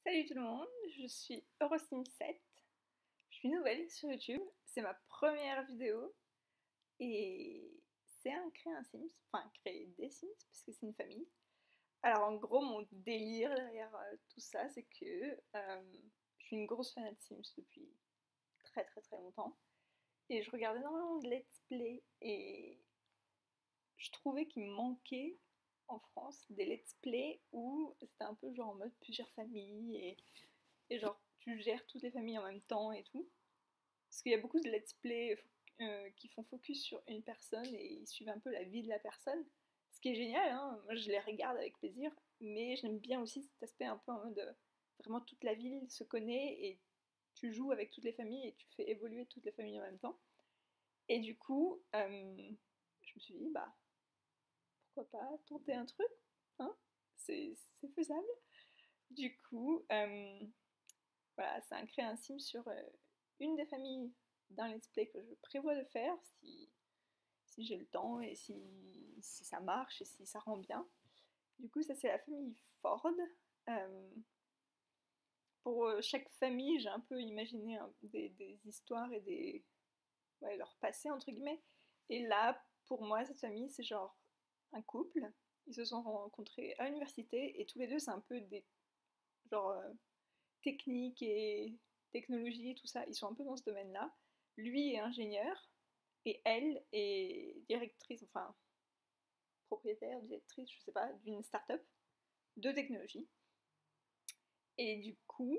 Salut tout le monde, je suis Eurosim7. Je suis nouvelle sur YouTube, c'est ma première vidéo et c'est créer un Sims, enfin créer des Sims parce que c'est une famille. Alors en gros mon délire derrière tout ça c'est que je suis une grosse fan de Sims depuis très longtemps et je regardais énormément de let's play et je trouvais qu'il me manquait en France des let's play où c'était un peu genre en mode plusieurs familles et genre tu gères toutes les familles en même temps et tout. Parce qu'il y a beaucoup de let's play qui font focus sur une personne et ils suivent un peu la vie de la personne. Ce qui est génial, hein, moi je les regarde avec plaisir, mais j'aime bien aussi cet aspect un peu en mode vraiment toute la ville se connaît et tu joues avec toutes les familles et tu fais évoluer toutes les familles en même temps. Et du coup, je me suis dit, bah pourquoi pas tenter un truc, hein, c'est faisable. Du coup, voilà, ça a créé un sim sur une des familles d'un let's play que je prévois de faire si j'ai le temps et si ça marche et si ça rend bien. Du coup, ça c'est la famille Ford. Euh, pour chaque famille, j'ai un peu imaginé des histoires et ouais, leur passé entre guillemets. Et là, pour moi, cette famille, c'est genre un couple. Ils se sont rencontrés à l'université et tous les deux, c'est un peu des genre technique et technologie et tout ça, ils sont un peu dans ce domaine-là. Lui est ingénieur et elle est directrice, enfin propriétaire, directrice, je sais pas, d'une start-up de technologie. Et du coup,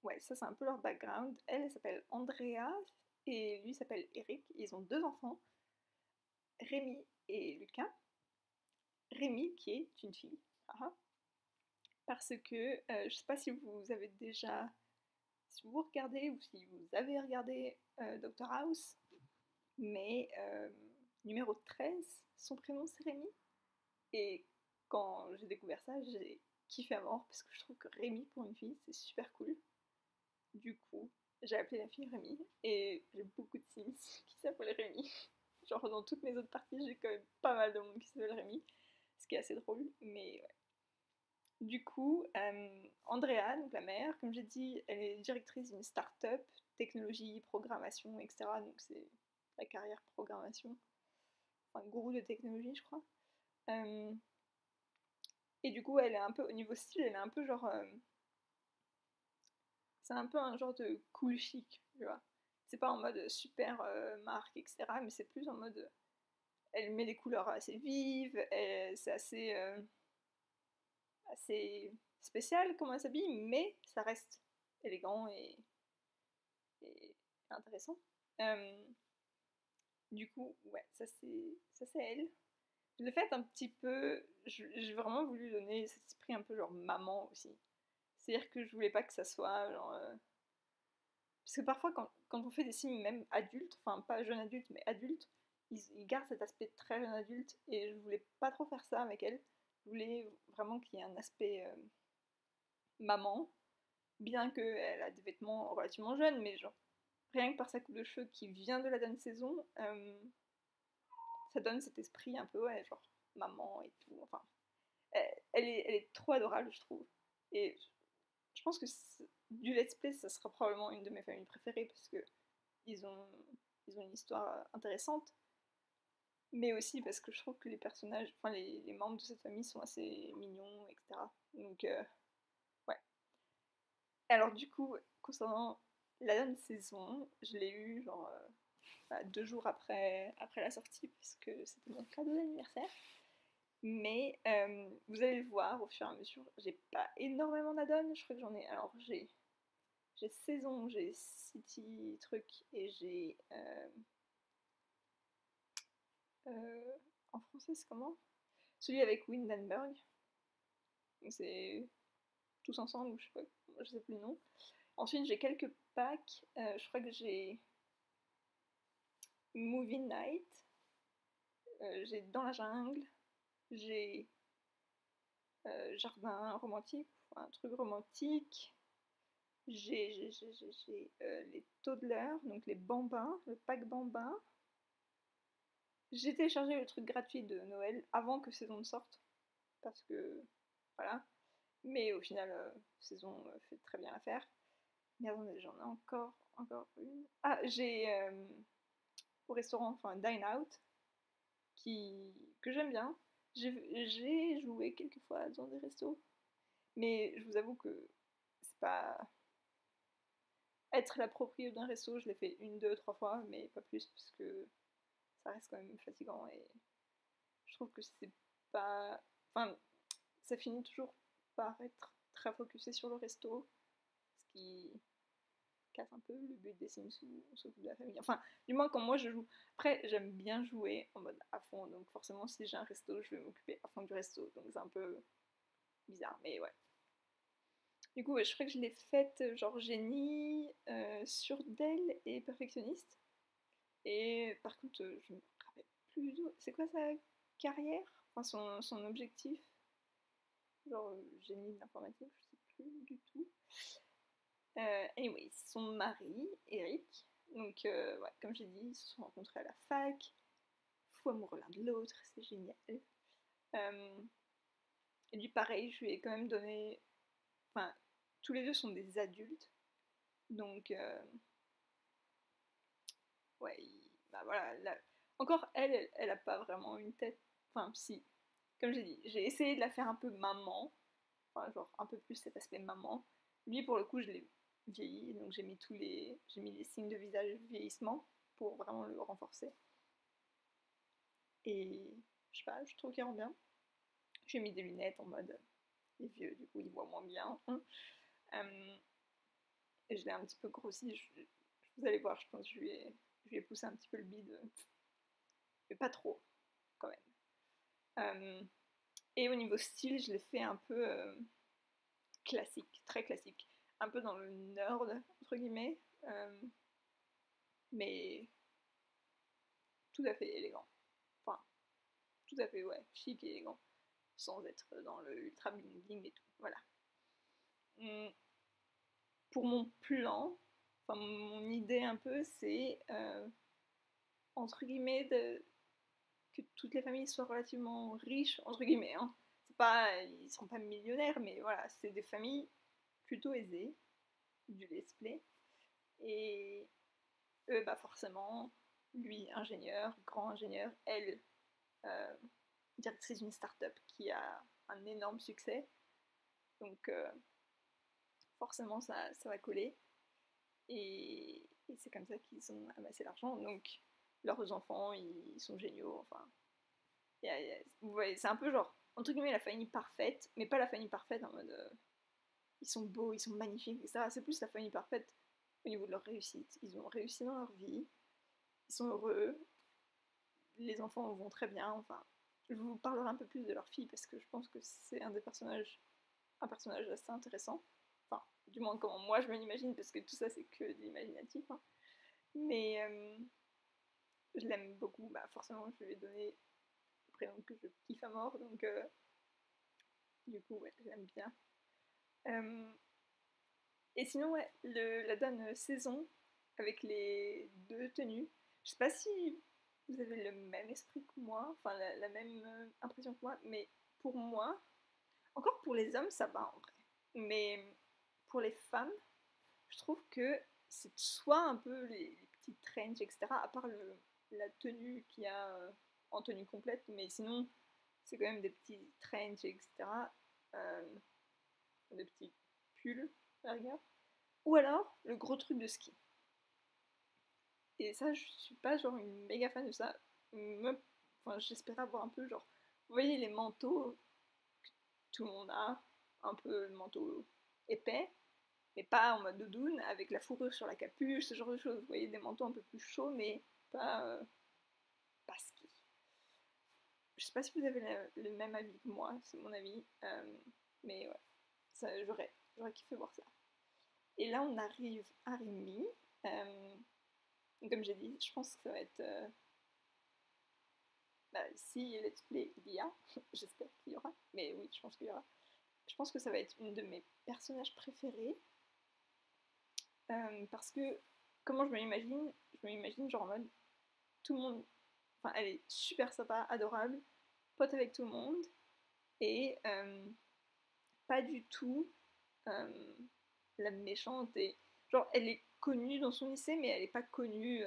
ouais, ça c'est un peu leur background. Elle s'appelle Andrea et lui s'appelle Eric. Ils ont deux enfants, Rémi et Lucas. Rémi qui est une fille, parce que je sais pas si vous avez déjà si vous regardez ou si vous avez regardé Dr House, mais numéro 13, son prénom c'est Rémi. Et quand j'ai découvert ça, j'ai kiffé à mort parce que je trouve que Rémi pour une fille c'est super cool. Du coup, j'ai appelé la fille Rémi et j'ai beaucoup de Sims qui s'appellent Rémi. Genre dans toutes mes autres parties, j'ai quand même pas mal de monde qui s'appelle Rémi, ce qui est assez drôle, mais ouais. Du coup, Andrea, donc la mère, comme j'ai dit, elle est directrice d'une start-up, technologie, programmation, etc. Donc c'est la carrière programmation, enfin gourou de technologie, je crois. Euh, et du coup, elle est un peu, au niveau style, elle est un peu genre. C'est un peu un genre de cool chic, tu vois. C'est pas en mode super marque, etc. Mais c'est plus en mode. Elle met des couleurs assez vives, c'est assez spécial comment elle s'habille, mais ça reste élégant et intéressant. Euh, du coup, ouais, ça c'est elle. Le fait un petit peu, j'ai vraiment voulu donner cet esprit un peu genre maman aussi. C'est-à-dire que je voulais pas que ça soit genre. Parce que parfois, quand on fait des signes même adultes, enfin pas jeune adulte, mais adulte, ils gardent cet aspect très jeune adulte et je voulais pas trop faire ça avec elle. Je voulais vraiment qu'il y ait un aspect maman, bien qu'elle a des vêtements relativement jeunes, mais genre rien que par sa coupe de cheveux qui vient de la dernière saison, ça donne cet esprit un peu, ouais, genre maman et tout. Enfin, elle est trop adorable, je trouve. Et je pense que du let's play, ça sera probablement une de mes familles préférées parce que ils ont, ils ont une histoire intéressante, mais aussi parce que je trouve que les personnages, enfin les membres de cette famille sont assez mignons, etc. Donc, ouais. Alors, du coup, concernant la dernière saison, je l'ai eu genre 2 jours après la sortie, puisque c'était mon cadeau d'anniversaire. Mais vous allez le voir au fur et à mesure, j'ai pas énormément d'add-ons, je crois que j'en ai. Alors j'ai saison, j'ai city truc et j'ai. En français, c'est comment? Celui avec Windenburg. C'est tous ensemble, je sais pas, je sais plus le nom. Ensuite, j'ai quelques packs. Je crois que j'ai Movie Night, j'ai Dans la jungle, j'ai Jardin romantique, un truc romantique. J'ai les toddlers, donc les bambins, le pack bambin. J'ai téléchargé le truc gratuit de Noël avant que saison ne sorte, parce que voilà. Mais au final, saison fait très bien l'affaire. Mais attendez, j'en ai encore une. Ah, j'ai au restaurant, enfin Dine Out, que j'aime bien. J'ai joué quelques fois dans des restos, mais je vous avoue que c'est pas être la proprio d'un resto, je l'ai fait une, deux, trois fois, mais pas plus parce que ça reste quand même fatigant et je trouve que c'est pas. Enfin, ça finit toujours par être très focusé sur le resto, ce qui casse un peu le but des Sims où on s'occupe de la famille. Enfin, du moins quand moi je joue. Après, j'aime bien jouer en mode à fond, donc forcément si j'ai un resto, je vais m'occuper à fond du resto, donc c'est un peu bizarre, mais ouais. Du coup, ouais, je crois que je l'ai faite genre génie, surdelle et perfectionniste. Et par contre, je me rappelle plus c'est quoi sa carrière, enfin son objectif, genre génie de l'informatique, je sais plus du tout. Anyway, son mari, Eric, donc ouais, comme j'ai dit, ils se sont rencontrés à la fac, fou amoureux l'un de l'autre, c'est génial. Et lui, pareil, je lui ai quand même donné. Enfin, tous les deux sont des adultes, donc ouais, bah voilà. Encore, elle a pas vraiment une tête. Enfin, si, comme j'ai dit, j'ai essayé de la faire un peu maman, enfin, genre un peu plus cet aspect maman. Lui, pour le coup, je l'ai vieilli, donc j'ai mis les signes de visage vieillissement pour vraiment le renforcer. Et je sais pas, je trouve qu'il rend bien. J'ai mis des lunettes en mode les vieux, du coup, ils voient moins bien. Et je l'ai un petit peu grossi. Vous allez voir, je pense que je lui ai poussé un petit peu le bide, mais pas trop, quand même. Et au niveau style, je l'ai fait un peu classique, très classique. Un peu dans le nerd, entre guillemets, mais tout à fait élégant. Enfin, tout à fait, ouais, chic et élégant, sans être dans le ultra bling bling et tout. Voilà. Pour mon plan, enfin mon idée un peu, c'est entre guillemets que toutes les familles soient relativement riches, entre guillemets. Hein. C'est pas, ils ne sont pas millionnaires, mais voilà, c'est des familles plutôt aisées, du let's play. Et eux, bah forcément, lui, ingénieur, grand ingénieur, elle, euh, directrice d'une start-up qui a un énorme succès. Donc, forcément, ça va coller. Et c'est comme ça qu'ils ont amassé l'argent. Donc, leurs enfants, ils sont géniaux. Enfin, vous voyez, c'est un peu genre, entre guillemets, la famille parfaite, mais pas la famille parfaite en mode ils sont beaux, ils sont magnifiques, etc. C'est plus la famille parfaite au niveau de leur réussite. Ils ont réussi dans leur vie, ils sont heureux, les enfants vont très bien. Enfin, je vous parlerai un peu plus de leur fille parce que je pense que c'est un personnage assez intéressant. Enfin, du moins comment moi je me l'imagine parce que tout ça c'est que de l'imaginatif. Hein. Mais je l'aime beaucoup. Bah, forcément, je lui ai donné le prénom que je kiffe à mort, donc du coup, ouais, je l'aime bien. Euh, et sinon, ouais, la donne saison avec les deux tenues. Je sais pas si vous avez le même esprit que moi, enfin la même impression que moi, mais pour moi, encore pour les hommes, ça va en vrai. Mais pour les femmes, je trouve que c'est soit un peu les petites trenches, etc., à part la tenue qu'il y a en tenue complète, mais sinon, c'est quand même des petits trenches, etc., euh, des petits pulls, à la rigueur. Ou alors, le gros truc de ski. Et ça, je suis pas genre une méga fan de ça. Enfin, j'espérais avoir un peu genre, vous voyez les manteaux que tout le monde a, un peu le manteau épais, mais pas en mode doudoune, avec la fourrure sur la capuche, ce genre de choses. Vous voyez des manteaux un peu plus chauds, mais pas ski. Je sais pas si vous avez le même avis que moi, c'est mon avis, mais ouais, j'aurais kiffé voir ça. Et là, on arrive à Rémi. Euh, Comme j'ai dit, je pense que ça va être. Bah, si Let's Play il y a, j'espère qu'il y aura, mais oui, je pense qu'il y aura. Je pense que ça va être une de mes personnages préférés parce que comment je me l'imagine genre en mode tout le monde. Enfin, elle est super sympa, adorable, pote avec tout le monde et pas du tout la méchante et genre elle est connue dans son lycée mais elle est pas connue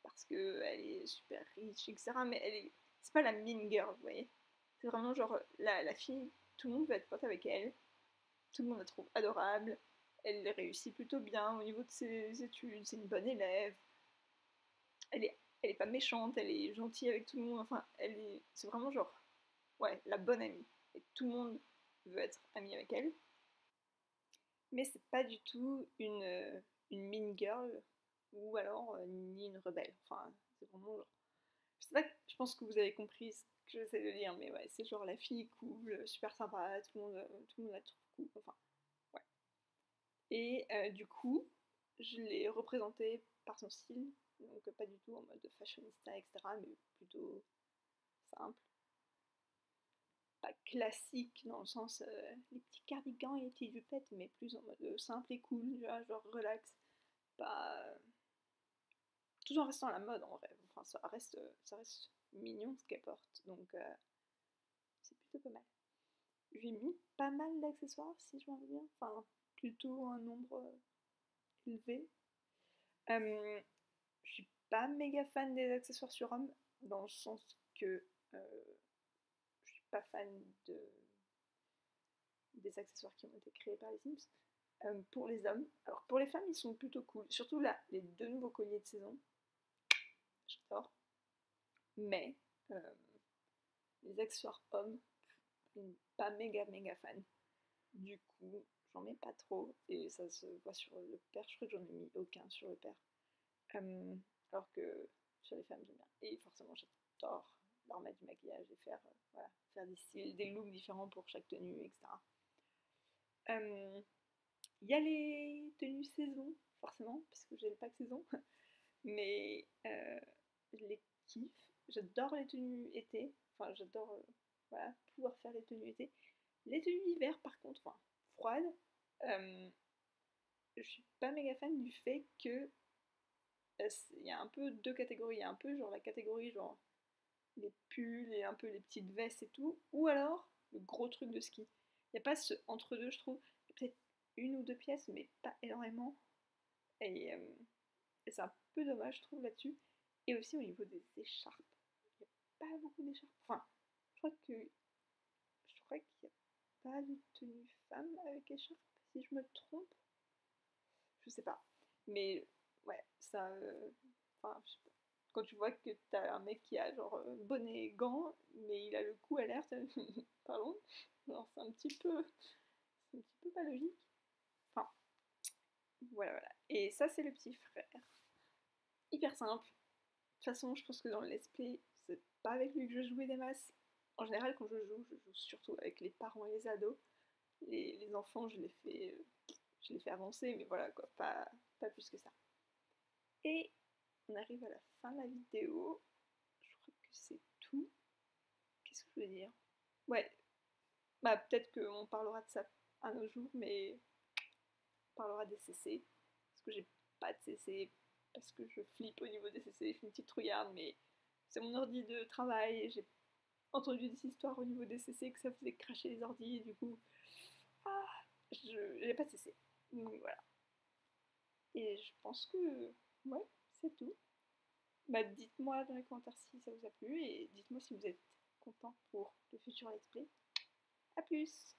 parce qu'elle est super riche etc mais c'est pas la mean girl vous voyez, c'est vraiment genre la fille, tout le monde veut être pote avec elle, tout le monde la trouve adorable, elle réussit plutôt bien au niveau de ses études, c'est une bonne élève, elle est pas méchante, elle est gentille avec tout le monde, enfin c'est vraiment genre ouais la bonne amie et tout le monde veut être ami avec elle. Mais c'est pas du tout une mean girl ou alors ni une rebelle. Enfin, c'est vraiment genre. Je sais pas, je pense que vous avez compris ce que j'essaie de dire, mais ouais, c'est genre la fille cool, super sympa, tout le monde la trouve cool. Enfin, ouais. Et du coup, je l'ai représentée par son style, donc pas du tout en mode fashionista, etc., mais plutôt simple. Pas classique dans le sens les petits cardigans et les petites jupettes, mais plus en mode simple et cool, genre relax, pas tout en restant à la mode en vrai. Enfin, ça reste mignon ce qu'elle porte, donc c'est plutôt pas mal. J'ai mis pas mal d'accessoires si je m'en souviens, enfin plutôt un nombre élevé. Je suis pas méga fan des accessoires sur homme, dans le sens que je suis pas fan des accessoires qui ont été créés par les Sims. Pour les hommes, alors pour les femmes ils sont plutôt cool, surtout là les 2 nouveaux colliers de saison, j'adore, mais les accessoires hommes, pas méga fan, du coup j'en mets pas trop et ça se voit sur le père, je crois que j'en ai mis aucun sur le père, alors que sur les femmes j'aime bien, et forcément j'adore leur mettre du maquillage et faire, voilà, faire des styles, des looks différents pour chaque tenue, etc. Il y a les tenues saison, forcément, parce que j'ai le pack saison, mais je les kiffe. J'adore les tenues été, enfin j'adore voilà, pouvoir faire les tenues été. Les tenues d'hiver, par contre, enfin froides, je suis pas méga fan du fait que il y a un peu 2 catégories. Il y a un peu genre la catégorie genre les pulls et un peu les petites vestes et tout, ou alors le gros truc de ski. Il n'y a pas ce entre-deux, je trouve. Peut-être 1 ou 2 pièces, mais pas énormément. Et, c'est un peu dommage, je trouve, là-dessus. Et aussi au niveau des écharpes. Il n'y a pas beaucoup d'écharpes. Enfin, je crois qu'il n'y a pas de tenue femme avec écharpe, si je me trompe. Je sais pas. Mais ouais, ça. Enfin, je sais pas. Quand tu vois que t'as un mec qui a genre bonnet et gants, mais il a le cou à l'air, pardon. Alors c'est un petit peu pas logique. Enfin, voilà. Et ça, c'est le petit frère. Hyper simple. De toute façon, je pense que dans le let's play, c'est pas avec lui que je jouais des masses. En général, quand je joue surtout avec les parents et les ados. Les enfants, je les fais avancer, mais voilà quoi, pas plus que ça. Et on arrive à la fin de la vidéo. Je crois que c'est tout. Qu'est-ce que je veux dire? Ouais, bah peut-être qu'on parlera de ça un autre jour, mais on parlera des CC. Parce que j'ai pas de CC, parce que je flippe au niveau des CC, je suis une petite trouillarde, mais c'est mon ordi de travail et j'ai entendu des histoires au niveau des CC que ça faisait cracher les ordis et du coup, ah, j'ai pas de CC. Donc voilà. Et je pense que, ouais, c'est tout. Bah, dites-moi dans les commentaires si ça vous a plu et dites-moi si vous êtes content pour le futur let's play. A plus!